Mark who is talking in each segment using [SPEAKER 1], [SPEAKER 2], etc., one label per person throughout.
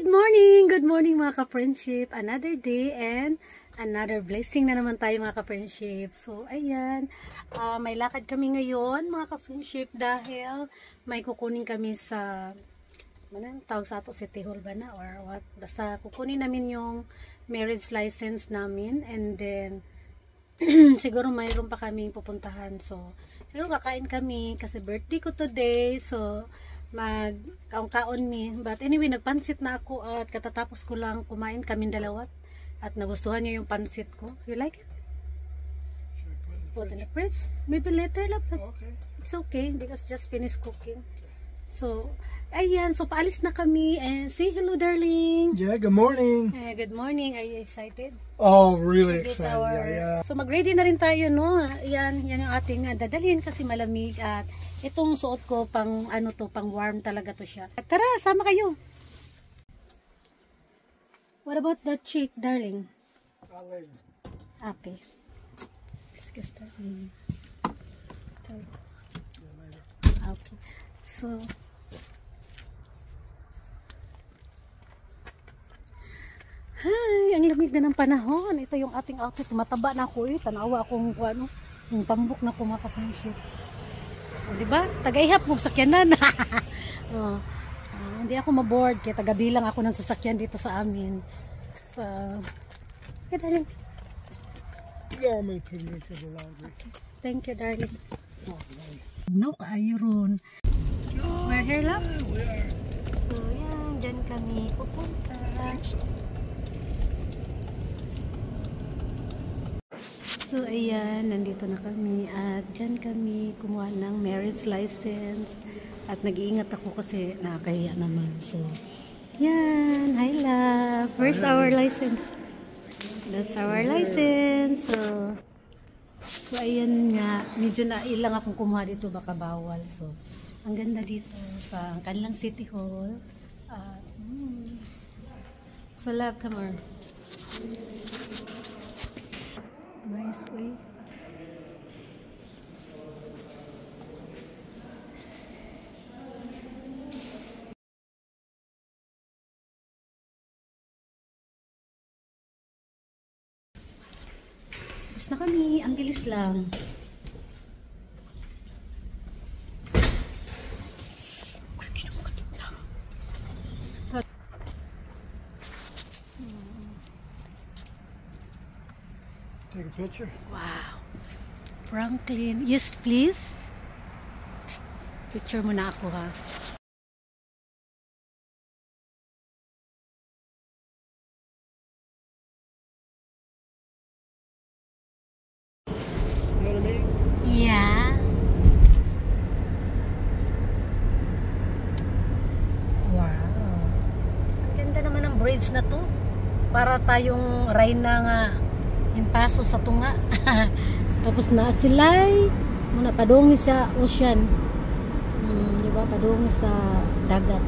[SPEAKER 1] Good morning mga ka-friendship. Another day and another blessing na naman tayo mga ka-friendship. So, ayan. May lakad kami ngayon mga ka-friendship dahil may kukunin kami sa, tawag sa ato, City Hall ba na or what? Basta kukunin namin yung marriage license namin and then siguro mayroon pa kaming pupuntahan. So, siguro kakain kami kasi birthday ko today. So, mag-kaon mi. But anyway, nagpansit na ako at katatapos ko lang kumain kaming dalawa at nagustuhan niya yung pansit ko. You like it?
[SPEAKER 2] Should I
[SPEAKER 1] Put in the fridge? Maybe later lang.
[SPEAKER 2] Okay.
[SPEAKER 1] It's okay because just finished cooking. So, ayan. So, paalis na kami. And say hello, darling.
[SPEAKER 2] Yeah, good morning.
[SPEAKER 1] Good morning. Are you excited?
[SPEAKER 2] Oh, really
[SPEAKER 1] To get
[SPEAKER 2] excited. Yeah.
[SPEAKER 1] So mag-ready na rin tayo, no? Yan yung ating dadalhin kasi malamig at itong suot ko pang pang warm talaga to siya. Tara, sama kayo. What about the chick, darling?
[SPEAKER 2] Later.
[SPEAKER 1] Okay. Excuse me. Okay. So hi, ang lamig na ng panahon. Ito yung ating outfit. Mataba na ako eh. Tanawa akong yung tambok na ko mga ka-friendship. Diba? Tagaihap kong sakyanan. Hindi ako maboard kaya tagabilang ako ng sasakyan dito sa amin. So, okay, darling.
[SPEAKER 2] Yeah, I'm going to put it in for the laundry.
[SPEAKER 1] Okay. Thank you, darling.
[SPEAKER 2] Oh, nice.
[SPEAKER 1] No, kaayo ron. We're here, love?
[SPEAKER 2] We are.
[SPEAKER 1] So, yan. Dyan kami pupunta. So, ayan, nandito na kami at dyan kami kumuha ng marriage license at nag-iingat ako kasi nakakahiya naman. So, yan, hi love. Where's our license? That's our license. So, ayan nga, medyo na ilang akong kumuha dito, baka bawal. So, ang ganda dito sa kanilang City Hall. So, love, come on. Nice way. Tapos na kami. Ang bilis lang.
[SPEAKER 2] Take a picture.
[SPEAKER 1] Wow. Franklin. Yes, please. Picture mo na ako, ha.
[SPEAKER 2] You know what I mean?
[SPEAKER 1] Yeah. Wow. Ang ganda naman ng bridge na to. Para tayong reyna nga impaso sa tunga. Tapos na silay muna padungi sa ocean. Di ba? Padungi sa dagat.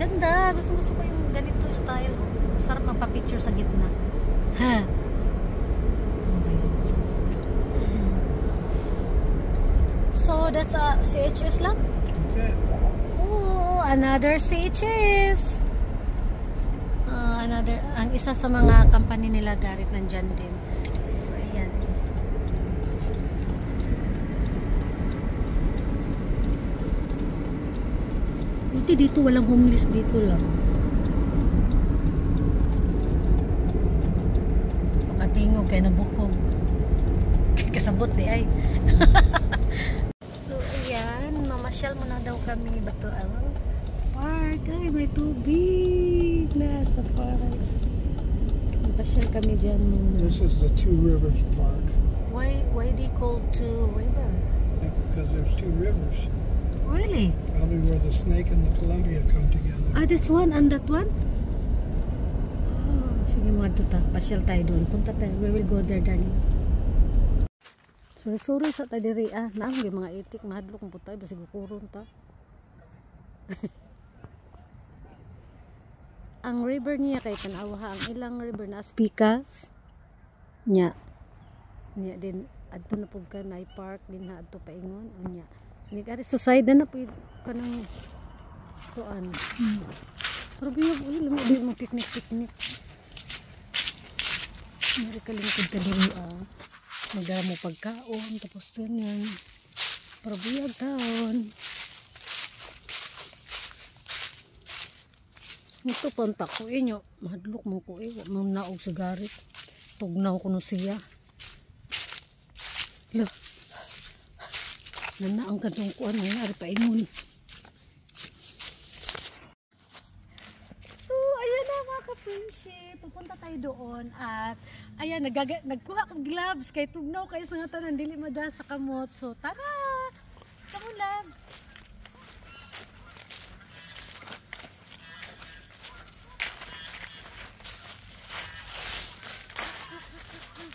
[SPEAKER 1] Ganda. Gusto ko yung ganito style. Sarap magpa-picture sa gitna. Ha. So that's a CHS lang?
[SPEAKER 2] That's it.
[SPEAKER 1] Oh, another CHS. Ang isa sa mga company nila Garrett nandyan din. So, ayan. Buti dito, walang homeless dito lang. Makatingog kaya nabukog. Kasabot di ay. So, ayan. Mamasyal muna daw kami. Bato, park. Ay, may tubig. Nasa park. Mapasyal kami dyan.
[SPEAKER 2] This is the Two Rivers Park.
[SPEAKER 1] Why they call Two River?
[SPEAKER 2] Because there's two rivers.
[SPEAKER 1] Really?
[SPEAKER 2] Probably where the Snake and the Columbia come together.
[SPEAKER 1] This one and that one? Oh, sige mga tuta. Pasyal tayo doon. Punta tayo. We will go there, darling. Sorry sa tadiri. Naang yung mga itik. Mahadlok ang putay. Basi gukurun ta. Ang river niya kay tanawa ang ilang river na Pikas nya din adto na pud ka na park din na adto paingon unya ni sa side na pud kanang kuan Pero biyag, uy, lumabay mo picnic. Mari kalingkod ka diri magdala mo pagkaon, tapos ganyan. Pero biyag taon. Ito panta ko inyo, mahadlok mo ko wag mo naog sa garit. Tugnaw ko no siya. Lah. Nanaang kadtong kuan nga ari pa ingon. Friendship, pupunta tayo doon at ayan, nagkuha kong gloves kay tugnaw kayo sa nga tanan dili mada sa kamot. So tara, kamo lang.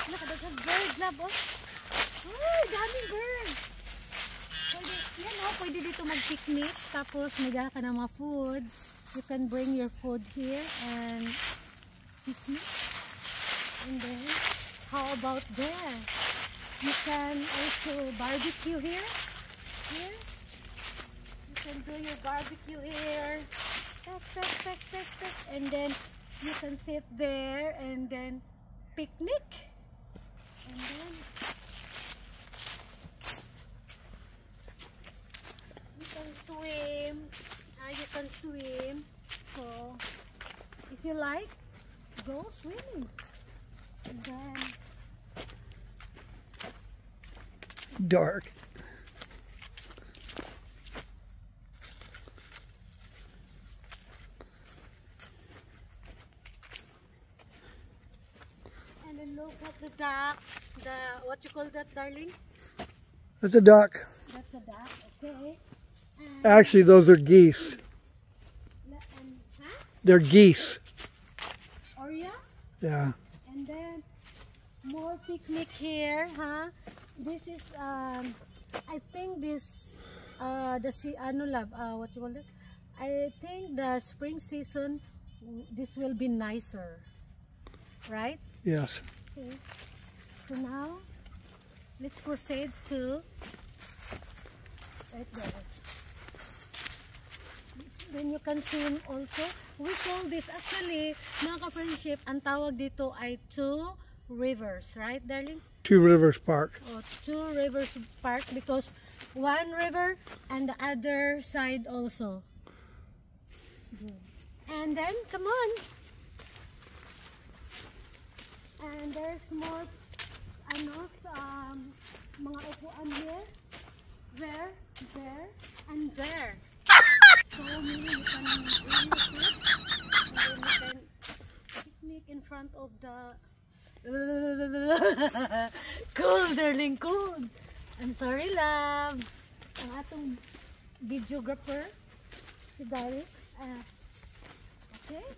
[SPEAKER 1] Nakadagang bird lab oh. Uy, daming bird. Pwede, yan oh, pwede dito mag-picnic tapos magdala ka ng mga food. You can bring your food here and picnic. And then, how about there? You can also barbecue here. Here. You can do your barbecue here. And then, you can sit there and then picnic. And then, you can swim. You can swim, so if you like, go swimming. And then
[SPEAKER 2] dark.
[SPEAKER 1] And then look at the ducks. What you call that, darling?
[SPEAKER 2] That's a duck.
[SPEAKER 1] That's a duck. Okay.
[SPEAKER 2] Actually, those are geese.
[SPEAKER 1] Huh?
[SPEAKER 2] They're geese.
[SPEAKER 1] Oh yeah?
[SPEAKER 2] Yeah.
[SPEAKER 1] And then more picnic here, huh? This is I think this what you call it? I think the spring season this will be nicer. Right?
[SPEAKER 2] Yes.
[SPEAKER 1] Okay. So now let's proceed to right there. Then you can swim also. We call this actually, mga ka-friendship, ang tawag dito ay Two Rivers, right, darling?
[SPEAKER 2] Two Rivers Park.
[SPEAKER 1] Oh, Two Rivers Park because one river and the other side also. And then, come on. And there's more, mga upuan here. There, and there. So many you can bring your food and then you can picnic in front of the cool, darling, cool. I'm sorry, love. Ang atong videographer, si Darius. Okay.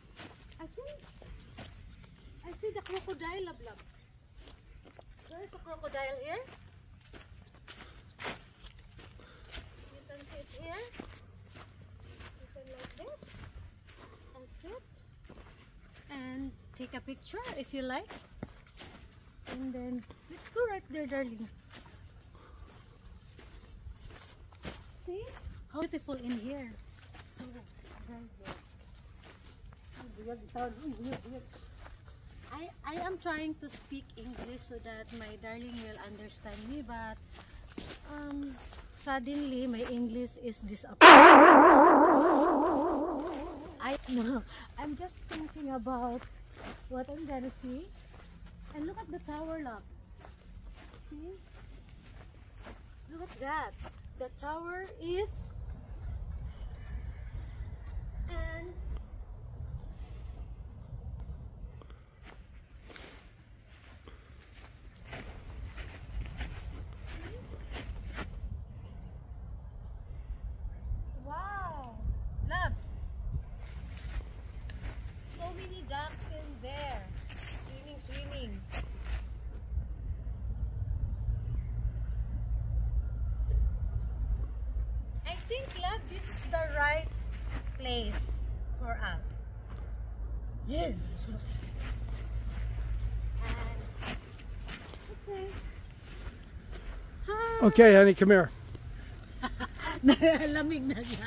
[SPEAKER 1] I see the crocodile, love. There's a crocodile here. You can sit here. Like this and sit and take a picture if you like, and then let's go right there, darling. See how beautiful in here. I am trying to speak English so that my darling will understand me, but suddenly my English is disappointing. I'm just thinking about what I'm gonna see. And look at the tower, love. See? Look at that. The tower is and wow, love. So many ducks in there. Swimming. I think, love, this is the right place for us. Yes. And, okay. Hi.
[SPEAKER 2] Okay, honey, come here.
[SPEAKER 1] Lamig na siya.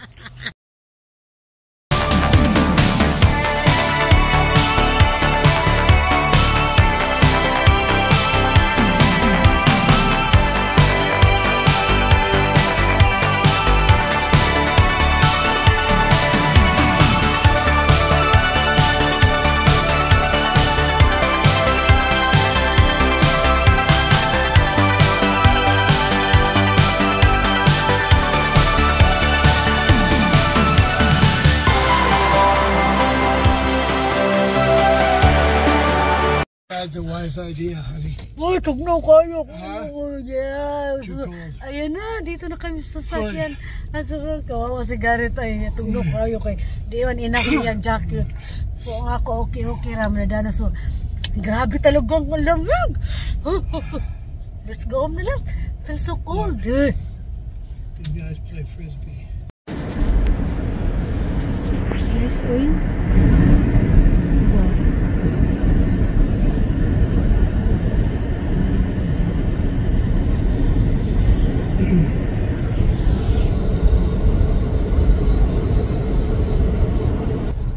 [SPEAKER 2] That's a wise idea, honey.
[SPEAKER 1] Boy, tugnaw kayo.
[SPEAKER 2] Ha?
[SPEAKER 1] Yeah.
[SPEAKER 2] Too cold.
[SPEAKER 1] Ayan na, dito na kami sa sasakyan. Asa kawawa si Garrett ay tugnaw kayo kay di man ina ko yung jacket. So ang ako okay ram na dana so grabe talagang lamig. Let's go home na lang. Feels so cold.
[SPEAKER 2] You guys play frisbee.
[SPEAKER 1] Nice oil.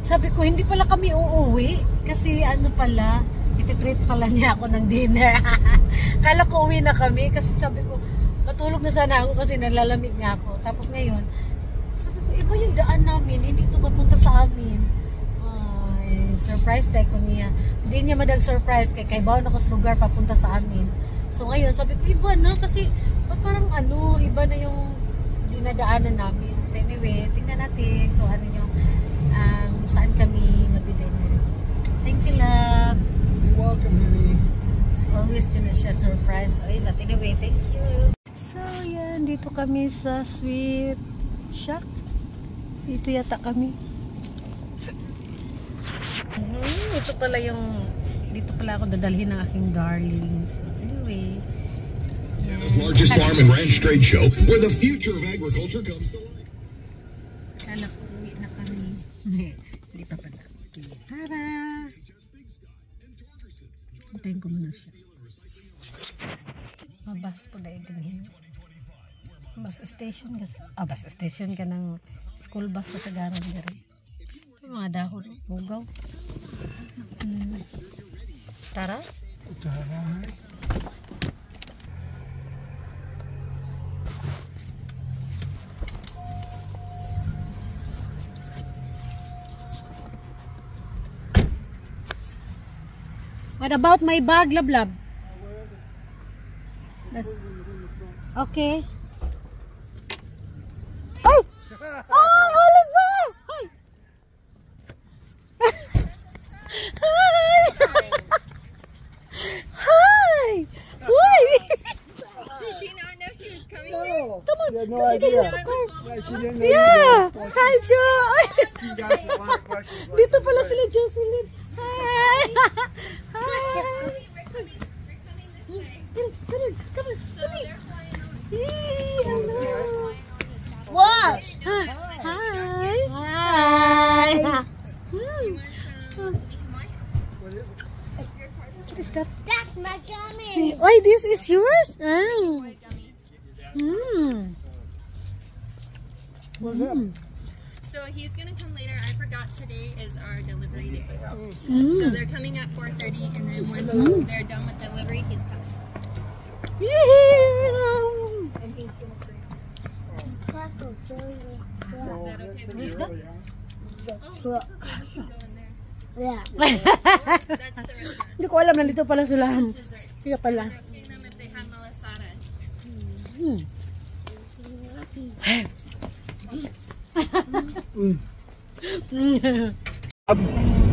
[SPEAKER 1] Sabi ko, hindi pala kami uuwi. Kasi ano pala, ititreat pala niya ako ng dinner. Kala ko uwi na kami kasi sabi ko, matulog na sana ako kasi nalalamig nga ako. Tapos ngayon, sabi ko, iba yung daan namin, hindi ito papunta sa amin. Ay, surprise tayo ko niya. Hindi niya madag-surprise kay bawon ako sa lugar papunta sa amin. So ngayon, sabi ko, iba na kasi parang ano, iba na yung dinadaanan namin. So anyway, tingnan natin kung ano yung saan kami magdi-dinner. Thank you, love.
[SPEAKER 2] You're welcome, honey.
[SPEAKER 1] So, always yun na siya surprise. Ayun na, anyway, thank you. So, yan. Dito kami sa Sweet Shack. Dito yata kami. Ito pala yung dito pala ako dadalhin ng aking darling. So, anyway.
[SPEAKER 3] The largest farm and ranch trade show where the future of agriculture comes to life.
[SPEAKER 1] Sana po uwi na kami. Hindi pa pala. Okay. Tara! Hintayin ko muna siya. Mabas po dahil din. Bus station ka bus station ka ng school bus ka sa garan ka rin. Mga dahon. Ugaw. Tara?
[SPEAKER 2] Tara.
[SPEAKER 1] What about my bag, Lablab? That's okay. Ay! Ay, Oliver! Ay! Hi! Hi! Uy!
[SPEAKER 4] Did she not know she was coming?
[SPEAKER 2] No.
[SPEAKER 1] Come on.
[SPEAKER 2] She had no
[SPEAKER 1] Sige,
[SPEAKER 2] idea.
[SPEAKER 1] of course.
[SPEAKER 2] Yeah, she didn't know
[SPEAKER 1] Yeah!
[SPEAKER 2] either.
[SPEAKER 1] Hi, Joy!
[SPEAKER 2] She got a lot of questions.
[SPEAKER 1] Dito pala sila, Jocelyn. Hi! Hi!
[SPEAKER 4] We're coming this way.
[SPEAKER 1] Come on.
[SPEAKER 4] So they're flying on.
[SPEAKER 1] Yay! Hello.
[SPEAKER 4] What?
[SPEAKER 1] Hi! Hi!
[SPEAKER 4] You
[SPEAKER 1] Hmm.
[SPEAKER 4] want some lihmay?
[SPEAKER 2] What is it?
[SPEAKER 4] Your car's
[SPEAKER 1] What is that?
[SPEAKER 4] That's my gummy.
[SPEAKER 1] Oh, this is yours? Oh.
[SPEAKER 4] Gummy.
[SPEAKER 1] Mm.
[SPEAKER 2] What's up?
[SPEAKER 4] So he's gonna come later. I forgot today is our delivery day.
[SPEAKER 1] Mm.
[SPEAKER 4] So they're coming at 4:30, and then once they're done with delivery, he's coming.
[SPEAKER 1] Yee-hoo.
[SPEAKER 4] And he's gonna bring.
[SPEAKER 2] Oh,
[SPEAKER 4] that okay with
[SPEAKER 2] pretty
[SPEAKER 4] you?
[SPEAKER 2] early, huh?
[SPEAKER 4] Oh, it's okay. We can go in there.
[SPEAKER 5] Yeah.
[SPEAKER 4] That's the restaurant.
[SPEAKER 1] Hindi ko alam na dito pala sila.
[SPEAKER 4] Dessert.
[SPEAKER 1] Kaya pala.
[SPEAKER 4] Asking them if they have malasadas.
[SPEAKER 1] Hmm.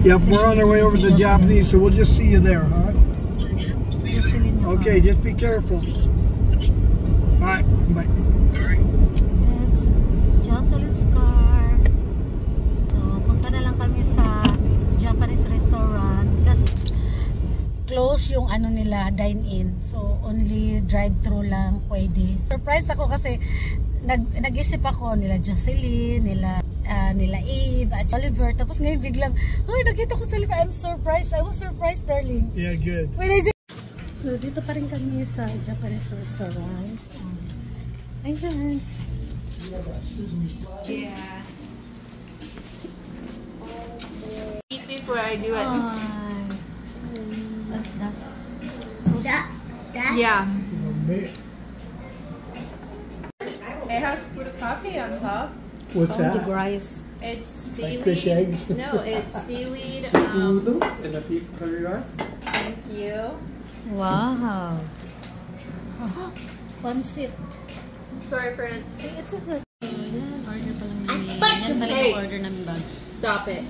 [SPEAKER 2] Yep, we're on our way over to the Japanese, so we'll just see you there, huh? Okay, just be careful. Alright, bye.
[SPEAKER 1] That's Jocelyn's car. So, punta na lang kami sa Japanese restaurant. Kasi close yung ano nila, dine-in. So, only drive-thru lang pwede. Surprised ako kasi nag-isip ako nila Jocelyn, nila Eve, at Oliver. Tapos ngayon biglang, ay, nakita ko sa live. I'm surprised. I was surprised, darling.
[SPEAKER 2] Yeah, good.
[SPEAKER 1] When I see... So, dito pa rin kami sa Japanese restaurant. Ayan.
[SPEAKER 4] Yeah. Eat before I do it.
[SPEAKER 1] What's that? Sushi?
[SPEAKER 4] Yeah.
[SPEAKER 2] Man.
[SPEAKER 4] It has put a coffee on top.
[SPEAKER 2] What's
[SPEAKER 1] The
[SPEAKER 2] that?
[SPEAKER 1] rice.
[SPEAKER 4] It's
[SPEAKER 2] Like
[SPEAKER 4] seaweed.
[SPEAKER 2] fish eggs?
[SPEAKER 4] No, it's seaweed.
[SPEAKER 6] Seafood and a beef curry rice.
[SPEAKER 4] Thank you.
[SPEAKER 1] Wow. Pansit.
[SPEAKER 4] Sorry, friends.
[SPEAKER 1] See, it's a good. Order pa lang namin.
[SPEAKER 5] fucked
[SPEAKER 1] Yan pala
[SPEAKER 4] Hey.
[SPEAKER 1] yung order namin bag.
[SPEAKER 4] Stop it.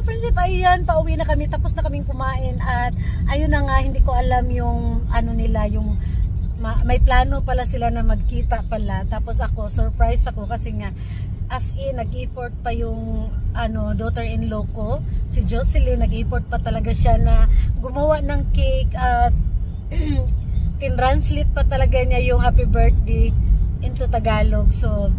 [SPEAKER 1] ka-friendship, ayan, pauwi na kami, tapos na kaming kumain at ayun na nga, hindi ko alam yung ano nila, yung may plano pala sila na magkita pala. Tapos ako, surprise ako kasi nga as in, nag-effort pa yung daughter-in-law ko, si Jocelyn, nag-effort pa talaga siya na gumawa ng cake at tin-translate pa talaga niya yung happy birthday into Tagalog. So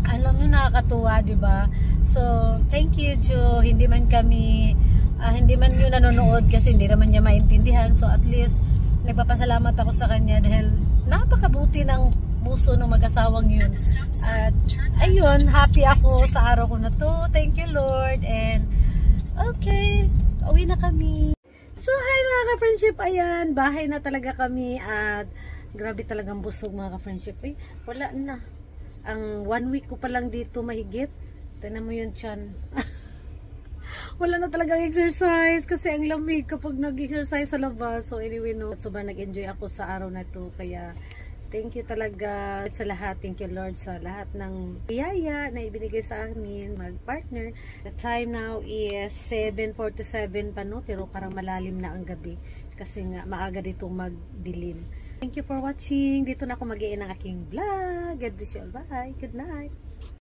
[SPEAKER 1] alam nyo, nakakatuwa, diba? So, thank you, Jo. Hindi man kami, hindi man yun nanonood kasi hindi naman niya maintindihan. So, at least, nagpapasalamat ako sa kanya dahil napakabuti ng puso ng mag-asawang yun. At, ayun, happy ako sa araw ko na to. Thank you, Lord. And, okay, uwi na kami. So, hi mga ka-friendship. Ayan, bahay na talaga kami at grabe talagang busog mga ka-friendship. Eh, wala na. Ang 1 week ko pa lang dito mahigit. Tignan mo yun, tiyan. Wala na talagang exercise kasi ang lamig kapag nag-exercise sa labas. So anyway, no, sobrang nag-enjoy ako sa araw na to. Kaya thank you talaga sa lahat. Thank you, Lord, sa lahat ng biyaya na ibinigay sa amin mag-partner. The time now is 7:47 pa, no? Pero parang malalim na ang gabi kasi nga maaga dito magdilim. Thank you for watching. Dito na ako mag-i-end ng aking vlog. God bless you all. Bye. Good night.